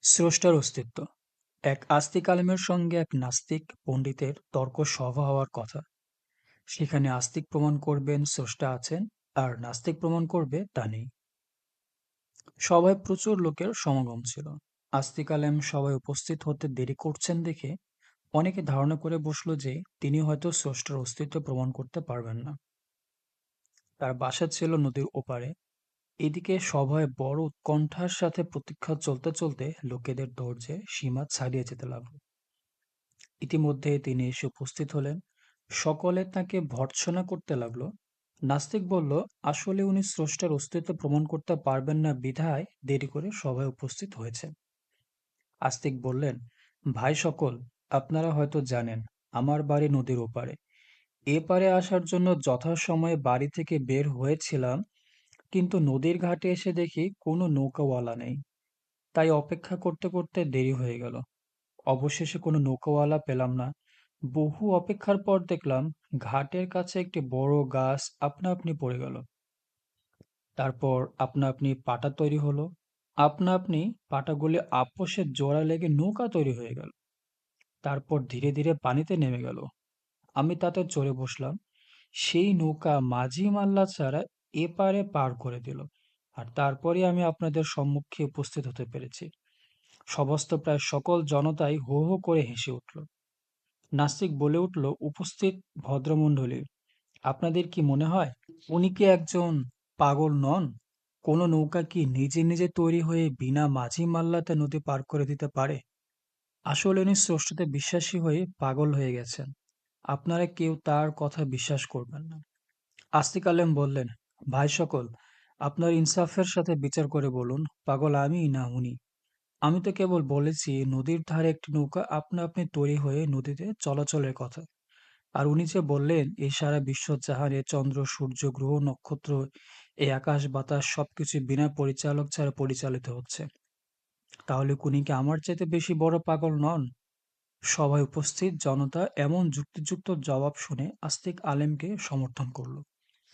স্রষ্টার অস্তিত্ব। এক আস্তিক আলেমের সঙ্গে এক নাস্তিক পণ্ডিতের তর্ক সভা হওয়ার কথা। সেখানে আস্তিক প্রমাণ করবেন স্রষ্টা আছেন, আর নাস্তিক প্রমাণ করবে তা নেই। সভায় প্রচুর লোকের সমাগম ছিল। আস্তিক আলেম সবাই উপস্থিত হতে দেরি করছেন দেখে অনেকে ধারণা করে বসলো যে তিনি হয়তো স্রষ্টার অস্তিত্ব প্রমাণ করতে পারবেন না। তার বাসা ছিল নদীর ওপারে। এদিকে সভায় বড় উৎকণ্ঠার সাথে প্রতীক্ষা চলতে চলতে লোকেদের ধৈর্যের সীমা ছাড়িয়ে যেতে লাগলো। ইতিমধ্যে তিনি এসে উপস্থিত হলেন। সকলে তাকে ভর্ৎসনা করতে লাগলো। নাস্তিক বলল, আসলে উনি স্রষ্টার অস্তিত্ব প্রমাণ করতে পারবেন না বিধায় দেরি করে সভায় উপস্থিত হয়েছে। আস্তিক বললেন, ভাই সকল, আপনারা হয়তো জানেন আমার বাড়ি নদীর ওপারে। এপারে আসার জন্য যথাসময়ে বাড়ি থেকে বের হয়েছিলাম, কিন্তু নদীর ঘাটে এসে দেখি কোনো নৌকাওয়ালা নেই। তাই অপেক্ষা করতে করতে দেরি হয়ে গেল। অবশেষে কোনো নৌকাওয়ালা পেলাম না। বহু অপেক্ষার পর দেখলাম ঘাটের কাছে একটি বড় গাছ আপনা আপনি পড়ে গেল। তারপর আপনা আপনি পাটা তৈরি হলো। আপনা আপনি পাটাগুলি আপসে জোড়া লেগে নৌকা তৈরি হয়ে গেল। তারপর ধীরে ধীরে পানিতে নেমে গেল। আমি তাতে চড়ে বসলাম। সেই নৌকা মাঝি মাল্লা ছাড়া এপারে পার করে দিল। আর তারপরে আমি আপনাদের সম্মুখে উপস্থিত হতে পেরেছি। সমস্ত প্রায় সকল জনতাই হো হো করে হেসে উঠল। নাস্তিক বলে উঠল, উপস্থিত ভদ্রমণ্ডলী, আপনাদের কি মনে হয় উনি কি একজন পাগল নন? কোনো নৌকা কি নিজে নিজে তৈরি হয়ে বিনা মাঝি মাল্লাতে নদী পার করে দিতে পারে? আসলে উনি স্রষ্টাতে বিশ্বাসী হয়ে পাগল হয়ে গেছেন। আপনারা কেউ তার কথা বিশ্বাস করবেন না। আস্তিক আলেম বললেন, ভাই সকল, আপনার ইনসাফের সাথে বিচার করে বলুন, পাগল আমি না উনি? আমি তো কেবল বলেছি নদীর ধারে একটি নৌকা আপনা আপনি তৈরি হয়ে নদীতে চলাচলের কথা। আর উনি যে বললেন এই সারা বিশ্বজাহান, এ চন্দ্র সূর্য গ্রহ নক্ষত্র, এই আকাশ বাতাস সবকিছু বিনা পরিচালক ছাড়া পরিচালিত হচ্ছে, তাহলে উনি কি আমার চাইতে বেশি বড় পাগল নন? সভায় উপস্থিত জনতা এমন যুক্তিযুক্ত জবাব শুনে আস্তিক আলেমকে সমর্থন করল।